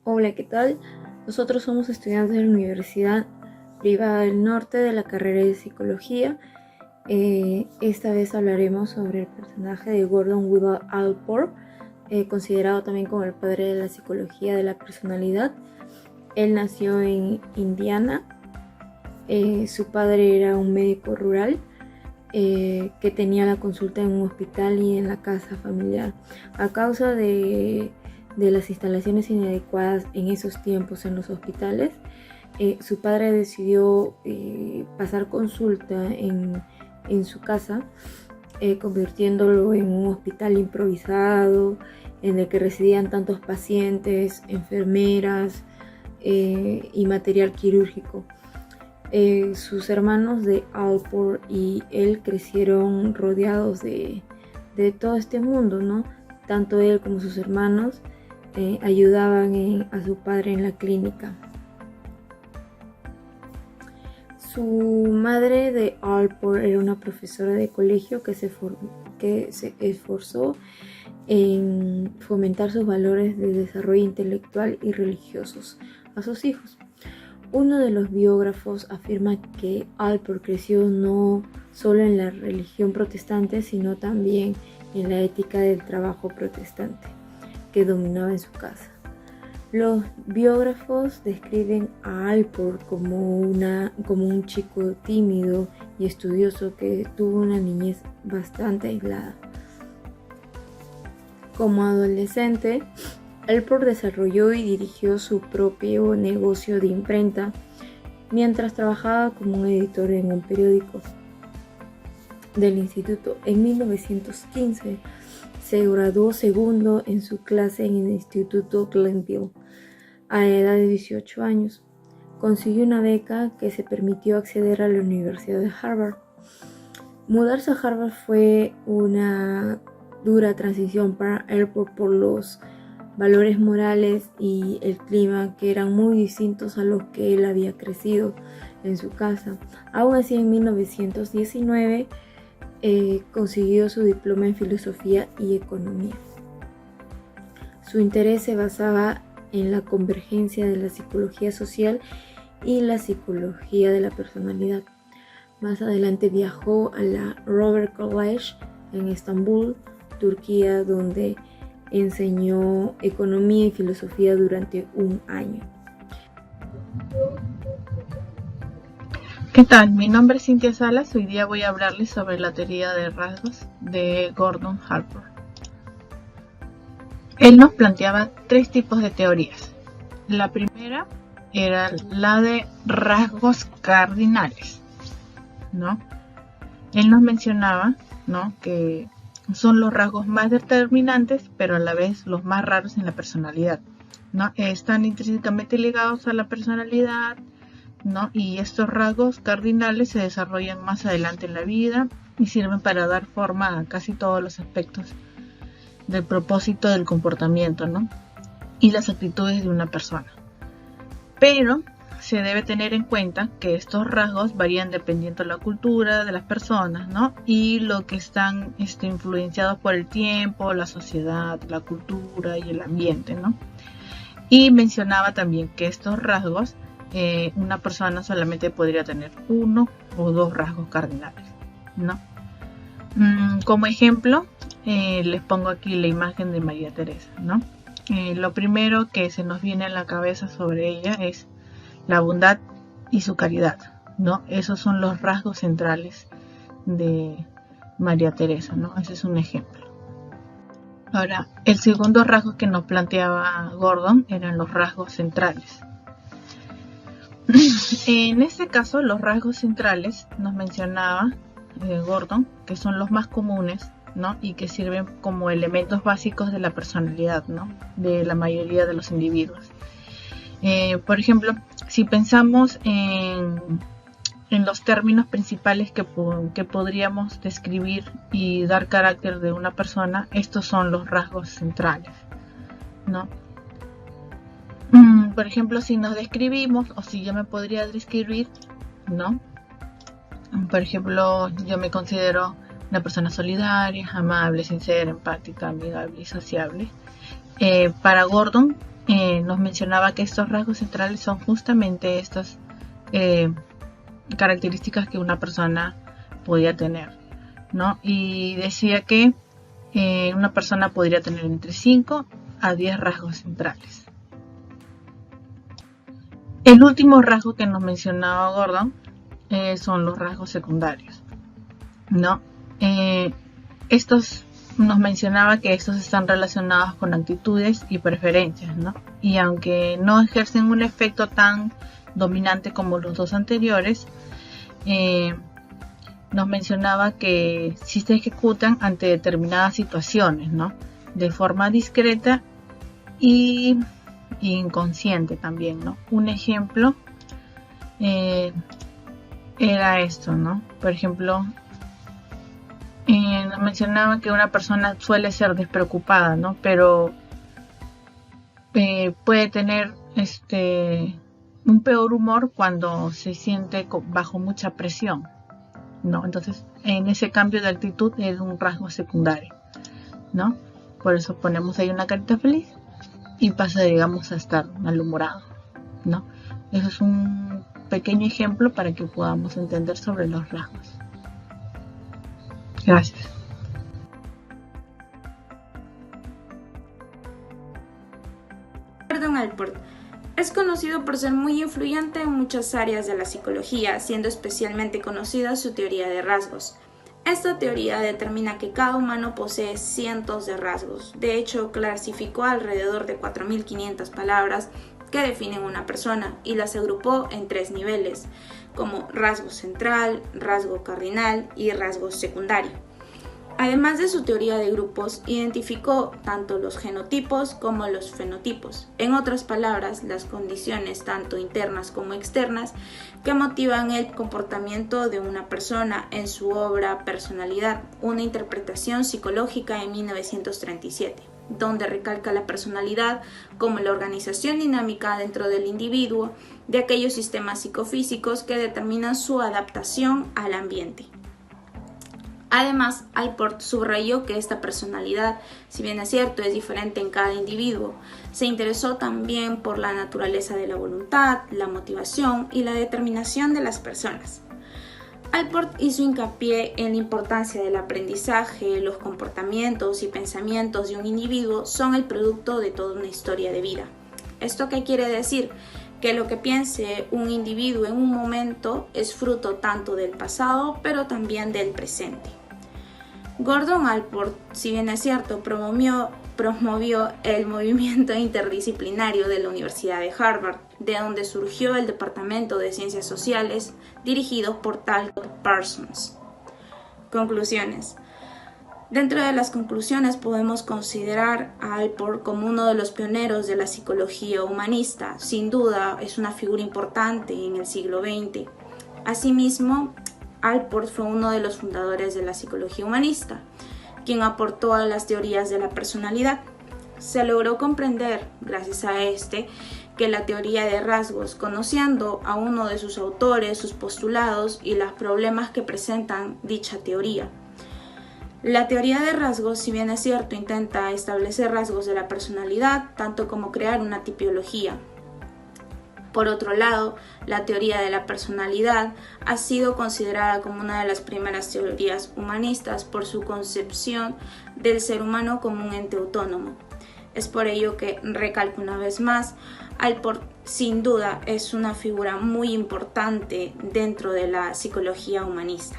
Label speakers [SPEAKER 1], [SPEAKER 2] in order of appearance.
[SPEAKER 1] Hola, ¿qué tal? Nosotros somos estudiantes de la Universidad Privada del Norte de la carrera de Psicología. Esta vez hablaremos sobre el personaje de Gordon Woodall Allport, considerado también como el padre de la psicología de la personalidad. Él nació en Indiana. Su padre era un médico rural que tenía la consulta en un hospital y en la casa familiar. A causa de las instalaciones inadecuadas en esos tiempos en los hospitales, su padre decidió pasar consulta en su casa, convirtiéndolo en un hospital improvisado en el que residían tantos pacientes, enfermeras y material quirúrgico. Sus hermanos de Allport y él crecieron rodeados de todo este mundo, ¿no? Tanto él como sus hermanos ayudaban a su padre en la clínica. Su madre de Allport era una profesora de colegio que se esforzó en fomentar sus valores de desarrollo intelectual y religiosos a sus hijos. Uno de los biógrafos afirma que Allport creció no solo en la religión protestante, sino también en la ética del trabajo protestante que dominaba en su casa. Los biógrafos describen a Allport como un chico tímido y estudioso que tuvo una niñez bastante aislada. Como adolescente, Allport desarrolló y dirigió su propio negocio de imprenta mientras trabajaba como un editor en un periódico del instituto. En 1915 se graduó segundo en su clase en el Instituto Glenville a la edad de 18 años. Consiguió una beca que se permitió acceder a la Universidad de Harvard. Mudarse a Harvard fue una dura transición para Allport por los valores morales y el clima que eran muy distintos a los que él había crecido en su casa. Aún así, en 1919 consiguió su diploma en filosofía y economía. Su interés se basaba en la convergencia de la psicología social y la psicología de la personalidad. Más adelante viajó a la Robert College en Estambul, Turquía, donde enseñó economía y filosofía durante un año.
[SPEAKER 2] ¿Qué tal? Mi nombre es Cintia Salas. Hoy día voy a hablarles sobre la teoría de rasgos de Gordon Allport. Él nos planteaba tres tipos de teorías. La primera era la de rasgos cardinales, ¿no? Él nos mencionaba, ¿no?, que son los rasgos más determinantes, pero a la vez los más raros en la personalidad, ¿no? Están intrínsecamente ligados a la personalidad, ¿no? Y estos rasgos cardinales se desarrollan más adelante en la vida y sirven para dar forma a casi todos los aspectos del propósito del comportamiento, ¿no?, y las actitudes de una persona. Pero se debe tener en cuenta que estos rasgos varían dependiendo de la cultura de las personas, ¿no?, y lo que están influenciados por el tiempo, la sociedad, la cultura y el ambiente, ¿no? Y mencionaba también que estos rasgos, una persona solamente podría tener uno o dos rasgos cardinales, ¿no? Como ejemplo, les pongo aquí la imagen de María Teresa, ¿no? Lo primero que se nos viene a la cabeza sobre ella es la bondad y su caridad, ¿no? Esos son los rasgos centrales de María Teresa, ¿no? Ese es un ejemplo. Ahora, el segundo rasgo que nos planteaba Gordon eran los rasgos centrales. En este caso, los rasgos centrales nos mencionaba Gordon, que son los más comunes, ¿no?, y que sirven como elementos básicos de la personalidad, ¿no?, de la mayoría de los individuos. Por ejemplo, si pensamos en los términos principales que podríamos describir y dar carácter de una persona, estos son los rasgos centrales, ¿no? Por ejemplo, si nos describimos, o si yo me podría describir, ¿no? Por ejemplo, yo me considero una persona solidaria, amable, sincera, empática, amigable y sociable. Para Gordon, nos mencionaba que estos rasgos centrales son justamente estas características que una persona podía tener, ¿no? Y decía que una persona podría tener entre 5 a 10 rasgos centrales. El último rasgo que nos mencionaba Gordon son los rasgos secundarios, ¿no? Estos nos mencionaba que estos están relacionados con actitudes y preferencias, ¿no? Y aunque no ejercen un efecto tan dominante como los dos anteriores, nos mencionaba que sí se ejecutan ante determinadas situaciones, ¿no? De forma discreta y inconsciente también, ¿no? Un ejemplo era esto, ¿no? Por ejemplo, nos mencionaba que una persona suele ser despreocupada, ¿no? Pero puede tener un peor humor cuando se siente bajo mucha presión, ¿no? Entonces, en ese cambio de actitud es un rasgo secundario, ¿no? Por eso ponemos ahí una carita feliz y pasa, digamos, a estar malhumorado, ¿no? Eso es un pequeño ejemplo para que podamos entender sobre los rasgos. Gracias.
[SPEAKER 1] Gordon Allport es conocido por ser muy influyente en muchas áreas de la psicología, siendo especialmente conocida su teoría de rasgos. Esta teoría determina que cada humano posee cientos de rasgos. De hecho, clasificó alrededor de 4.500 palabras que definen una persona y las agrupó en 3 niveles, como rasgo central, rasgo cardinal y rasgo secundario. Además de su teoría de grupos, identificó tanto los genotipos como los fenotipos. En otras palabras, las condiciones tanto internas como externas que motivan el comportamiento de una persona en su obra Personalidad, una interpretación psicológica en 1937, donde recalca la personalidad como la organización dinámica dentro del individuo de aquellos sistemas psicofísicos que determinan su adaptación al ambiente. Además, Allport subrayó que esta personalidad, si bien es cierto, es diferente en cada individuo. Se interesó también por la naturaleza de la voluntad, la motivación y la determinación de las personas. Allport hizo hincapié en la importancia del aprendizaje. Los comportamientos y pensamientos de un individuo son el producto de toda una historia de vida. ¿Esto qué quiere decir? Que lo que piense un individuo en un momento es fruto tanto del pasado, pero también del presente. Gordon Allport, si bien es cierto, promovió el movimiento interdisciplinario de la Universidad de Harvard, de donde surgió el Departamento de Ciencias Sociales, dirigido por Talcott Parsons. Conclusiones. Dentro de las conclusiones podemos considerar a Allport como uno de los pioneros de la psicología humanista. Sin duda es una figura importante en el siglo XX. Asimismo, Allport fue uno de los fundadores de la psicología humanista, quien aportó a las teorías de la personalidad. Se logró comprender, gracias a que la teoría de rasgos, conociendo a uno de sus autores, sus postulados y los problemas que presentan dicha teoría. La teoría de rasgos, si bien es cierto, intenta establecer rasgos de la personalidad, tanto como crear una tipiología. Por otro lado, la teoría de la personalidad ha sido considerada como una de las primeras teorías humanistas por su concepción del ser humano como un ente autónomo. Es por ello que, recalco una vez más, Allport sin duda es una figura muy importante dentro de la psicología humanista.